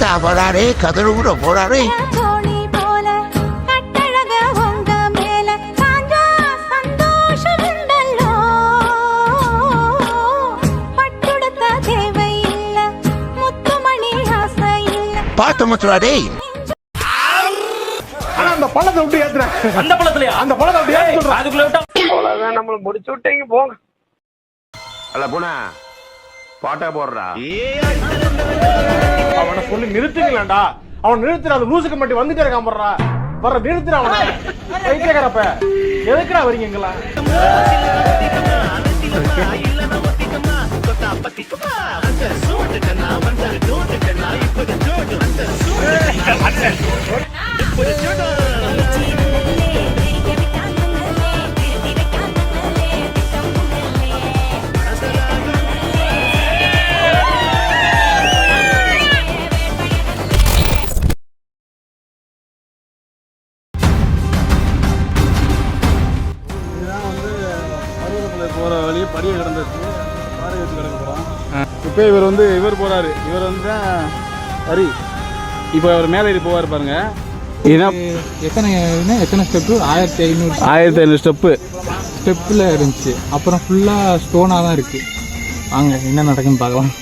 கல்லா போறாரே, கதறு கூட போறாரே. பார்த்து முத்துறாடே. அந்த பழத்தை விட்டு ஏத்துறேன். அந்த பழத்துலயா? அந்த பழத்தை விட்டு ஏத்து சொல்றேன். அதுக்குள்ள விட்டா அவ்வளவுதான், நம்மள முடிச்சு விட்டீங்க போங்க. அல்ல போனா பாட்டா போடுறா. அவனை சொல்லி நிறுத்துங்களேன்டா. அவன் நிறுத்துற அந்த லூசுக்கு மட்டும் வந்துட்டே இருக்கான் போடுறா. வர நிறுத்துற அவனை. வைக்கிறப்ப எதுக்குடா வரீங்க எங்களா? போகிற வழியே படியை கிடந்துச்சு, பாறை வச்சு கிடக்க போகிறோம். இப்போ இவர் போகிறாரு. இவர் வந்து ஹரி. இப்போ அவர் மேலே ஏறி போவார் பாருங்க. எத்தனை ஸ்டெப்பு? 1500 ஸ்டெப்பில் இருந்துச்சு. அப்புறம் ஃபுல்லாக ஸ்டோனாக தான் இருக்குது. வாங்க என்ன நடக்குன்னு பார்க்கலாம்.